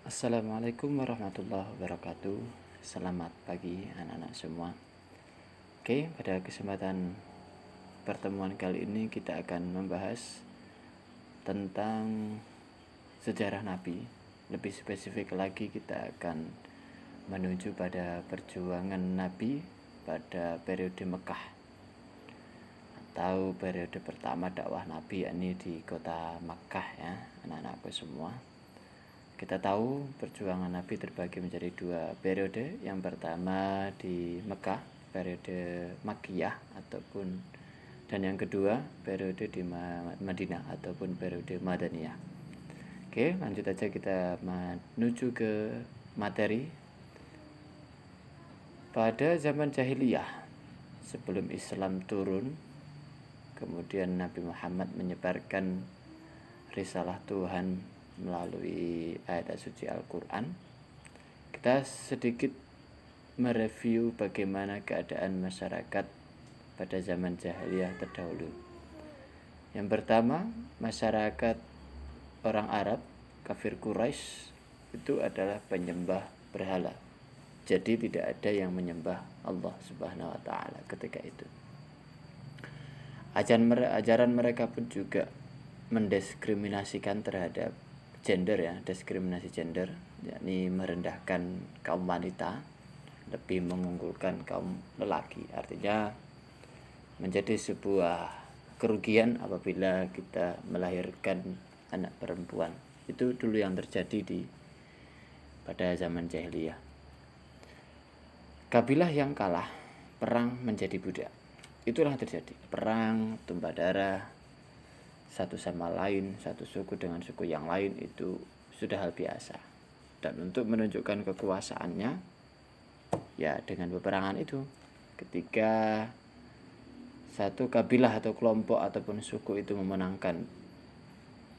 Assalamualaikum warahmatullahi wabarakatuh. Selamat pagi anak-anak semua. Oke, pada kesempatan pertemuan kali ini kita akan membahas tentang sejarah Nabi. Lebih spesifik lagi kita akan menuju pada perjuangan Nabi pada periode Mekah atau periode pertama dakwah Nabi, yakni di kota Mekah ya, anak-anakku semua. Kita tahu perjuangan Nabi terbagi menjadi dua periode. Yang pertama di Mekah, periode Makkiyah dan yang kedua periode di Madinah ataupun periode Madaniyah. Oke, lanjut aja kita menuju ke materi. Pada zaman jahiliyah, sebelum Islam turun, kemudian Nabi Muhammad menyebarkan risalah Tuhan melalui ayat suci Al-Quran. Kita sedikit mereview bagaimana keadaan masyarakat pada zaman jahiliyah terdahulu. Yang pertama, masyarakat orang Arab, kafir Quraisy, itu adalah penyembah berhala. Jadi tidak ada yang menyembah Allah Subhanahu wa taala ketika itu. Ajaran mereka pun juga mendiskriminasikan terhadap gender ya, diskriminasi gender, yakni merendahkan kaum wanita, lebih mengunggulkan kaum lelaki. Artinya menjadi sebuah kerugian apabila kita melahirkan anak perempuan. Itu dulu yang terjadi pada zaman jahiliyah. Kabilah yang kalah perang menjadi budak. Itulah terjadi. Perang, tumpah darah, satu sama lain, satu suku dengan suku yang lain, itu sudah hal biasa. Dan untuk menunjukkan kekuasaannya, ya dengan peperangan itu, ketika satu kabilah atau kelompok ataupun suku itu memenangkan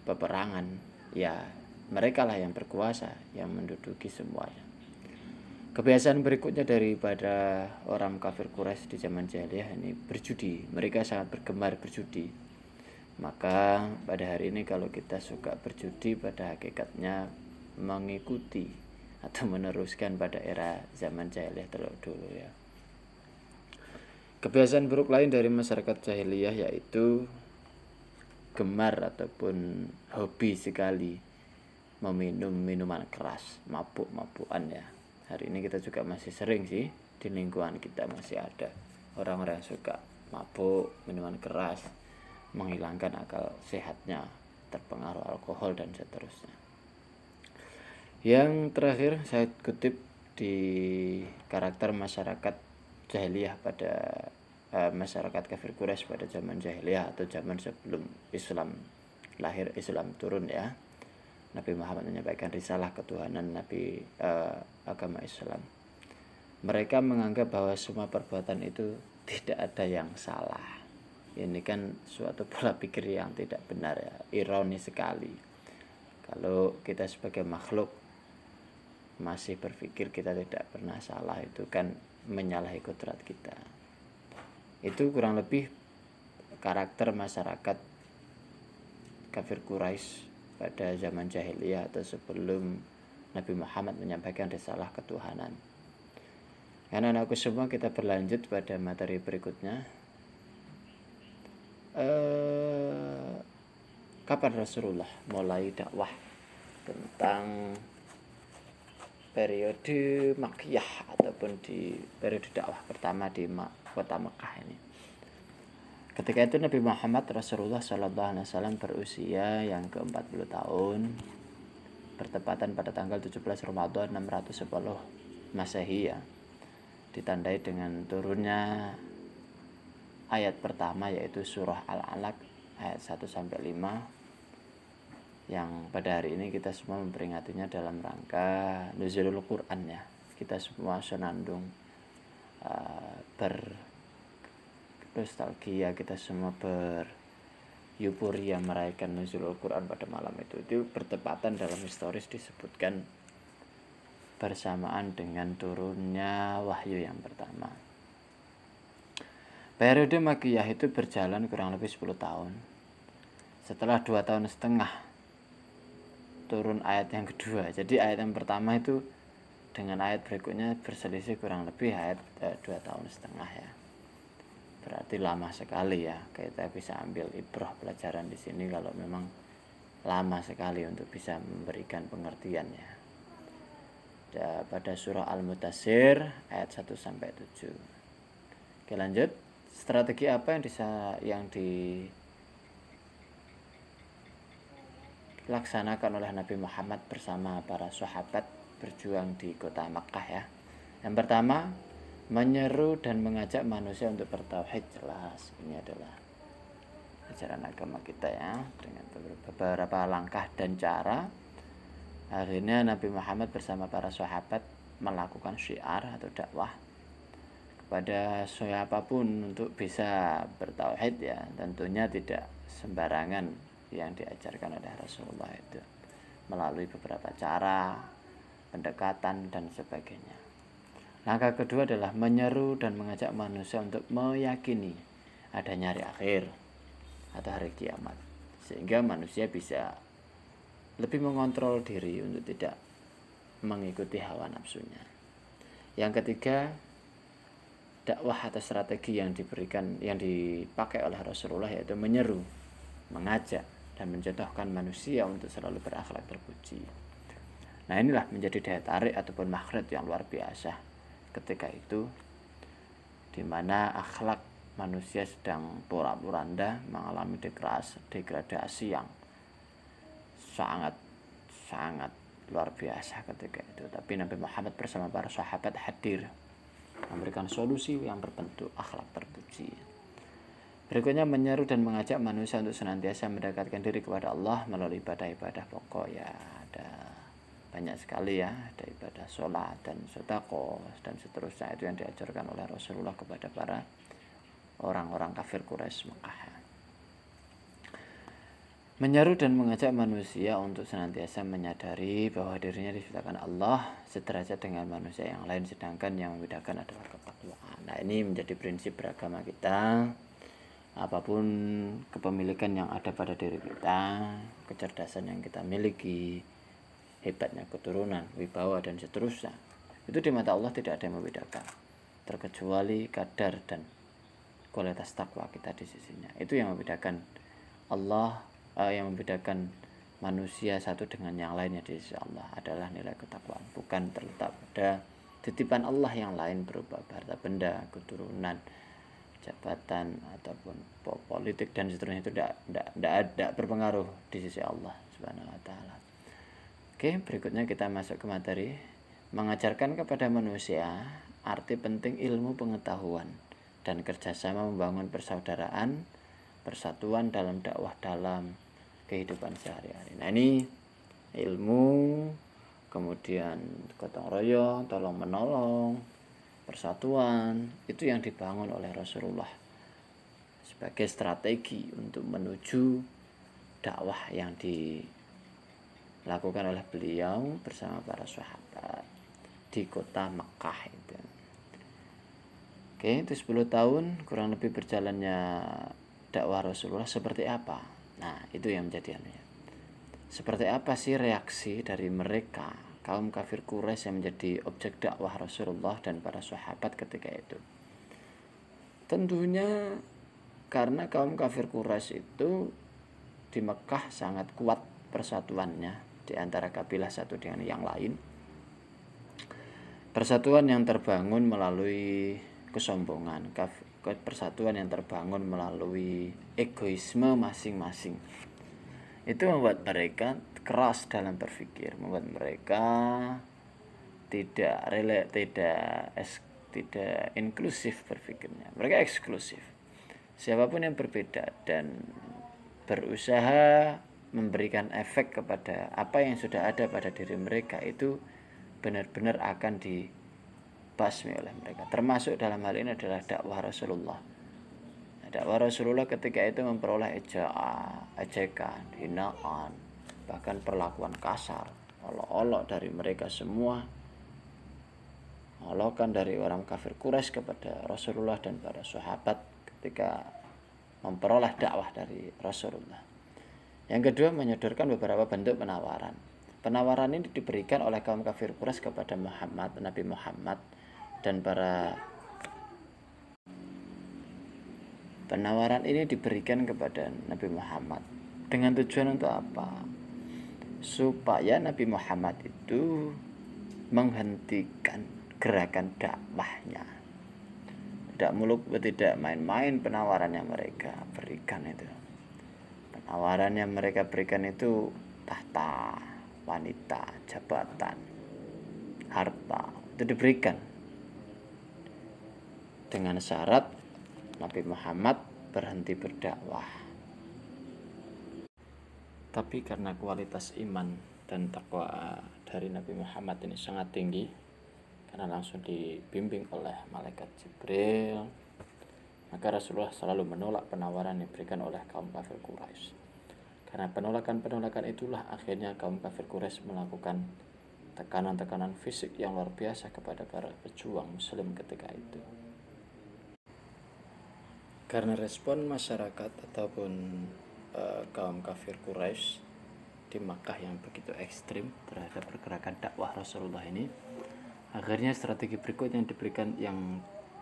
peperangan, ya mereka lah yang berkuasa, yang menduduki semuanya. Kebiasaan berikutnya daripada orang kafir Quraisy di zaman jahiliyah ini berjudi. Mereka sangat bergemar berjudi. Maka pada hari ini kalau kita suka berjudi, pada hakikatnya mengikuti atau meneruskan pada era zaman jahiliyah dulu ya. Kebiasaan buruk lain dari masyarakat jahiliyah yaitu gemar ataupun hobi sekali meminum minuman keras, mabuk-mabukan ya. Hari ini kita juga masih sering sih, di lingkungan kita masih ada orang-orang yang suka mabuk, minuman keras, menghilangkan akal sehatnya, terpengaruh alkohol dan seterusnya. Yang terakhir saya kutip di karakter masyarakat jahiliyah pada masyarakat kafir Quraisy pada zaman jahiliyah atau zaman sebelum Islam lahir, Islam turun ya. Nabi Muhammad menyampaikan risalah ketuhanan agama Islam. Mereka menganggap bahwa semua perbuatan itu tidak ada yang salah. Ini kan suatu pola pikir yang tidak benar ya, ironis sekali. Kalau kita sebagai makhluk masih berpikir kita tidak pernah salah, itu kan menyalahi kodrat kita. Itu kurang lebih karakter masyarakat kafir Quraisy pada zaman jahiliyah atau sebelum Nabi Muhammad menyampaikan risalah ketuhanan. Anak-anakku semua, kita berlanjut pada materi berikutnya. Kapan Rasulullah mulai dakwah tentang periode Makkiyah ataupun di periode dakwah pertama di kota Mekah ini. Ketika itu Nabi Muhammad Rasulullah SAW berusia yang ke-40 tahun, bertepatan pada tanggal 17 Ramadan 610 Masehi ya, ditandai dengan turunnya ayat pertama yaitu surah Al-Alaq ayat 1-5 yang pada hari ini kita semua memperingatinya dalam rangka Nuzulul Quran ya. Kita semua senandung bernostalgia, kita semua beryuforia merayakan Nuzulul Quran pada malam itu. Itu bertepatan dalam historis disebutkan bersamaan dengan turunnya wahyu yang pertama. Periode Makkiyah itu berjalan kurang lebih 10 tahun. Setelah 2 tahun setengah turun ayat yang kedua. Jadi ayat yang pertama itu dengan ayat berikutnya berselisih kurang lebih ayat 2,5 tahun ya. Berarti lama sekali ya. Kita bisa ambil ibrah pelajaran di sini kalau memang lama sekali untuk bisa memberikan pengertian ya. Pada surah Al-Mudaththir ayat 1 sampai 7. Oke, lanjut. Strategi apa yang dilaksanakan oleh Nabi Muhammad bersama para sahabat berjuang di kota Makkah ya? Yang pertama, menyeru dan mengajak manusia untuk bertauhid. Jelas ini adalah ajaran agama kita ya, dengan beberapa langkah dan cara. Akhirnya Nabi Muhammad bersama para sahabat melakukan syiar atau dakwah kepada siapapun untuk bisa bertauhid ya. Tentunya tidak sembarangan yang diajarkan oleh Rasulullah itu, melalui beberapa cara, pendekatan dan sebagainya. Langkah kedua adalah menyeru dan mengajak manusia untuk meyakini adanya hari akhir atau hari kiamat, sehingga manusia bisa lebih mengontrol diri untuk tidak mengikuti hawa nafsunya. Yang ketiga, dakwah atau strategi yang dipakai oleh Rasulullah yaitu menyeru, mengajak dan mencontohkan manusia untuk selalu berakhlak terpuji. Nah, inilah menjadi daya tarik ataupun magnet yang luar biasa ketika itu, di mana akhlak manusia sedang porak-poranda mengalami degradasi yang sangat luar biasa ketika itu. Tapi Nabi Muhammad bersama para sahabat hadir memberikan solusi yang berbentuk akhlak terpuji. Berikutnya, menyeru dan mengajak manusia untuk senantiasa mendekatkan diri kepada Allah melalui ibadah-ibadah pokok ya. Ada banyak sekali ya, ada ibadah sholat dan sedekah dan seterusnya, itu yang diajarkan oleh Rasulullah kepada para orang-orang kafir Quraisy Mekah. Menyeru dan mengajak manusia untuk senantiasa menyadari bahwa dirinya diciptakan Allah sederajat dengan manusia yang lain, sedangkan yang membedakan adalah ketakwaan. Nah, ini menjadi prinsip beragama kita. Apapun kepemilikan yang ada pada diri kita, kecerdasan yang kita miliki, hebatnya keturunan, wibawa dan seterusnya, itu di mata Allah tidak ada yang membedakan, terkecuali kadar dan kualitas takwa kita di sisinya. Itu yang membedakan yang membedakan manusia satu dengan yang lainnya di sisi Allah adalah nilai ketakwaan, bukan terletak pada titipan Allah yang lain berupa harta benda, keturunan, jabatan ataupun politik dan seterusnya. Itu tidak berpengaruh di sisi Allah Subhanahu wa taala. Oke, berikutnya kita masuk ke materi. Mengajarkan kepada manusia arti penting ilmu pengetahuan dan kerjasama membangun persaudaraan, persatuan dalam dakwah dalam kehidupan sehari-hari. Nah, ini ilmu, kemudian gotong royong, tolong menolong, persatuan, itu yang dibangun oleh Rasulullah sebagai strategi untuk menuju dakwah yang dilakukan oleh beliau bersama para sahabat di kota Mekah itu. Oke, itu 10 tahun kurang lebih berjalannya dakwah Rasulullah seperti apa? Nah, itu yang menjadi aneh. Seperti apa sih reaksi dari mereka, kaum kafir Quraisy yang menjadi objek dakwah Rasulullah dan para sahabat ketika itu? Tentunya karena kaum kafir Quraisy itu di Mekah sangat kuat persatuannya di antara kabilah satu dengan yang lain. Persatuan yang terbangun melalui kesombongan, persatuan yang terbangun melalui egoisme masing-masing. Itu membuat mereka keras dalam berpikir, membuat mereka tidak inklusif berpikirnya. Mereka eksklusif. Siapapun yang berbeda dan berusaha memberikan efek kepada apa yang sudah ada pada diri mereka itu benar-benar akan dibasmi oleh mereka. Termasuk dalam hal ini adalah dakwah Rasulullah. Dakwah Rasulullah ketika itu memperoleh ejekan, hinaan, bahkan perlakuan kasar, olok-olok dari mereka semua, olokan dari orang kafir Quraisy kepada Rasulullah dan para sahabat ketika memperoleh dakwah dari Rasulullah. Yang kedua, menyodorkan beberapa bentuk penawaran. Penawaran ini diberikan oleh kaum kafir Quraisy kepada Nabi Muhammad dan penawaran ini diberikan kepada Nabi Muhammad dengan tujuan untuk apa? Supaya Nabi Muhammad itu menghentikan gerakan dakwahnya. Tidak main-main penawaran yang mereka berikan itu. Penawaran yang mereka berikan itu tahta, wanita, jabatan, harta, itu diberikan dengan syarat Nabi Muhammad berhenti berdakwah. Tapi karena kualitas iman dan takwa dari Nabi Muhammad ini sangat tinggi, karena langsung dibimbing oleh malaikat Jibril, maka Rasulullah selalu menolak penawaran yang diberikan oleh kaum kafir Quraisy. Karena penolakan itulah akhirnya kaum kafir Quraisy melakukan tekanan-tekanan fisik yang luar biasa kepada para pejuang muslim ketika itu. Karena respon masyarakat ataupun kaum kafir Quraisy di Makkah yang begitu ekstrim terhadap pergerakan dakwah Rasulullah ini, akhirnya strategi berikut yang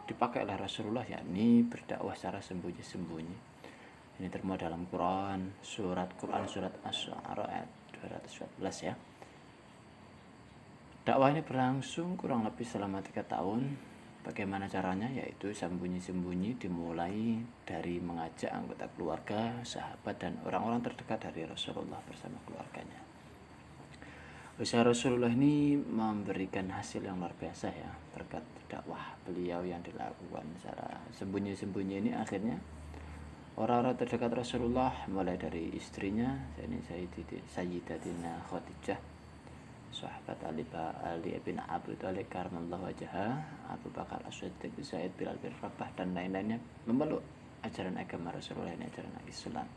dipakai oleh Rasulullah, yakni berdakwah secara sembunyi-sembunyi. Ini termuat dalam surat Asy-Syu'ara ayat 214 ya. Dakwah ini berlangsung kurang lebih selama 3 tahun. Bagaimana caranya? Yaitu sembunyi-sembunyi, dimulai dari mengajak anggota keluarga, sahabat, dan orang-orang terdekat dari Rasulullah bersama keluarganya. Usaha Rasulullah ini memberikan hasil yang luar biasa ya, berkat dakwah beliau yang dilakukan secara sembunyi-sembunyi ini. Akhirnya orang-orang terdekat Rasulullah, mulai dari istrinya, yakni Sayyidatina Khadijah, sahabat Ali bin Abi Thalib karramallahu wajhahu, Abu Bakar As-Siddiq, Zaid bin Rabah, dan lain-lainnya memeluk ajaran agama Rasulullah ini, ajaran Islam.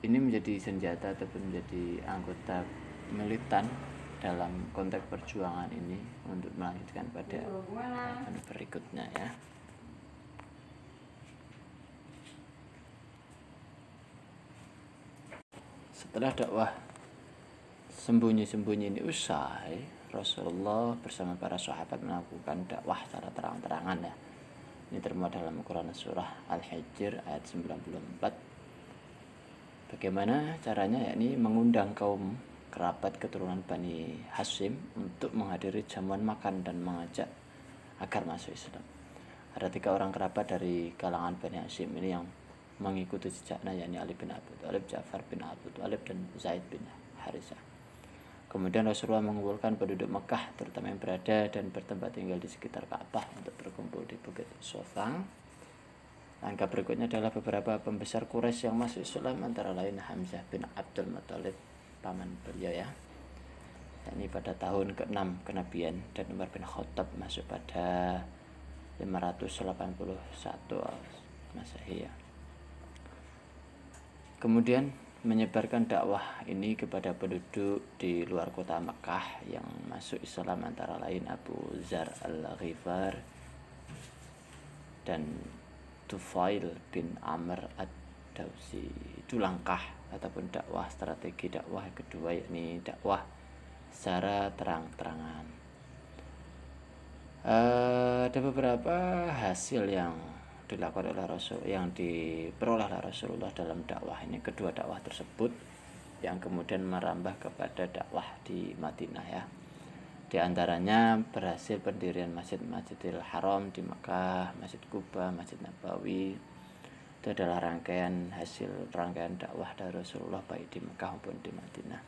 Ini menjadi senjata ataupun menjadi anggota militan dalam konteks perjuangan ini untuk melanjutkan pada berikutnya ya. Setelah dakwah sembunyi-sembunyi ini usai, Rasulullah bersama para sahabat melakukan dakwah secara terang-terangan ya. Ini termuat dalam Quran surah Al-Hijr ayat 94. Bagaimana caranya? Yakni mengundang kaum kerabat keturunan Bani Hashim untuk menghadiri jamuan makan dan mengajak agar masuk Islam. Ada 3 orang kerabat dari kalangan Bani Hashim ini yang mengikuti jejaknya, yakni Ali bin Abi Thalib, Ja'far bin Abi Thalib, dan Zaid bin Harisah. Kemudian Rasulullah mengumpulkan penduduk Mekah, terutama yang berada dan bertempat tinggal di sekitar Ka'bah, untuk berkumpul di Bukit Sofa. Langkah berikutnya adalah beberapa pembesar Quraisy yang masuk Islam, antara lain Hamzah bin Abdul Muthalib, paman beliau ya, yakni pada tahun ke-6 kenabian, dan Umar bin Khattab masuk pada 581 Masehi ya. Kemudian menyebarkan dakwah ini kepada penduduk di luar kota Mekah yang masuk Islam, antara lain Abu Dzar Al-Ghifar dan Tufail bin Amr Ad-Dawsi. Itu langkah ataupun strategi dakwah kedua, yakni dakwah secara terang-terangan. Ada beberapa hasil yang dilakukan oleh yang diperoleh oleh Rasulullah dalam dakwah ini, kedua dakwah tersebut, yang kemudian merambah kepada dakwah di Madinah ya. Di antaranya berhasil pendirian Masjidil Haram di Makkah, Masjid Quba, Masjid Nabawi. Itu adalah hasil rangkaian dakwah dari Rasulullah baik di Makkah maupun di Madinah.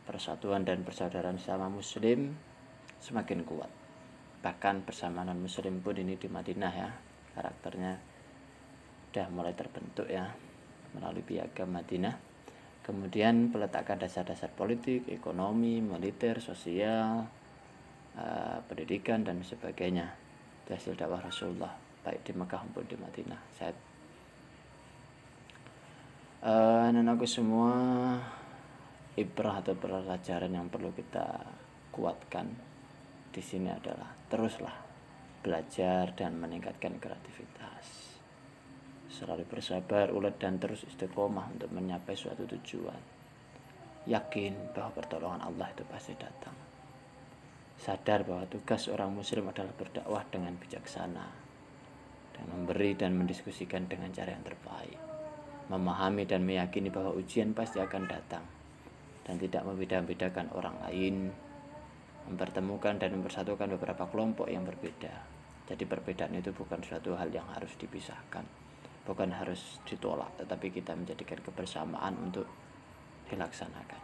Persatuan dan persaudaraan sama muslim semakin kuat. Bahkan bersama non muslim pun ini di Madinah ya, karakternya sudah mulai terbentuk ya melalui Piagam Madinah. Kemudian peletakan dasar-dasar politik, ekonomi, militer, sosial, pendidikan dan sebagainya, itu hasil dakwah Rasulullah baik di Mekah maupun di Madinah. Anak-anakku semua, ibrah atau pelajaran yang perlu kita kuatkan di sini adalah teruslah belajar dan meningkatkan kreativitas. Selalu bersabar, ulet, dan terus istiqomah untuk mencapai suatu tujuan. yakin bahwa pertolongan Allah itu pasti datang. Sadar bahwa tugas orang muslim adalah berdakwah dengan bijaksana, dan memberi dan mendiskusikan dengan cara yang terbaik. Memahami dan meyakini bahwa ujian pasti akan datang, dan tidak membeda-bedakan orang lain, mempertemukan dan mempersatukan beberapa kelompok yang berbeda. Jadi perbedaan itu bukan suatu hal yang harus dipisahkan, bukan harus ditolak, tetapi kita menjadikan kebersamaan untuk dilaksanakan.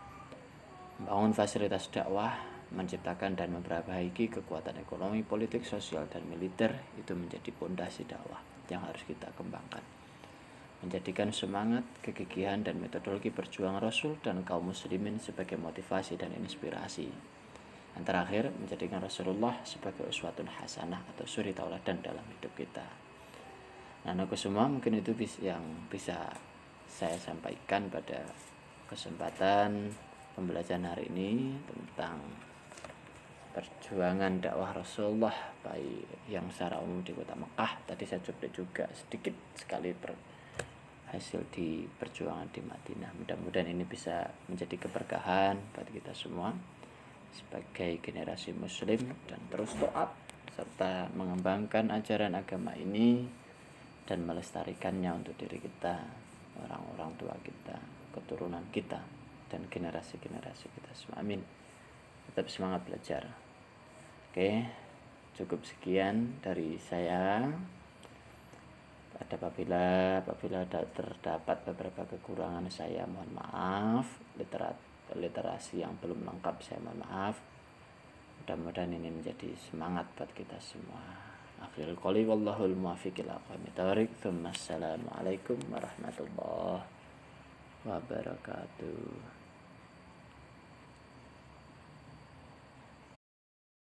Membangun fasilitas dakwah, menciptakan dan memperbaiki kekuatan ekonomi, politik, sosial, dan militer itu menjadi pondasi dakwah yang harus kita kembangkan. Menjadikan semangat, kegigihan, dan metodologi perjuangan Rasul dan kaum muslimin sebagai motivasi dan inspirasi. Yang terakhir, menjadikan Rasulullah sebagai uswatun hasanah atau suri tauladan dalam hidup kita. Nah, aku semua mungkin itu yang bisa saya sampaikan pada kesempatan pembelajaran hari ini tentang perjuangan dakwah Rasulullah baik yang secara umum di kota Mekah. Tadi saya coba juga sedikit sekali hasil di perjuangan di Madinah. Mudah-mudahan ini bisa menjadi keberkahan buat kita semua sebagai generasi muslim, dan terus taat serta mengembangkan ajaran agama ini dan melestarikannya untuk diri kita, orang-orang tua kita, keturunan kita, dan generasi-generasi kita semua. Amin. Tetap semangat belajar. Oke, cukup sekian dari saya. Apabila terdapat beberapa kekurangan, saya mohon maaf. Literasi yang belum lengkap, saya mohon maaf. Mudah-mudahan ini menjadi semangat buat kita semua. Akhirul qouli wallahul muwaffiq ila aqwamit thoriq. Assalamualaikum warahmatullahi wabarakatuh.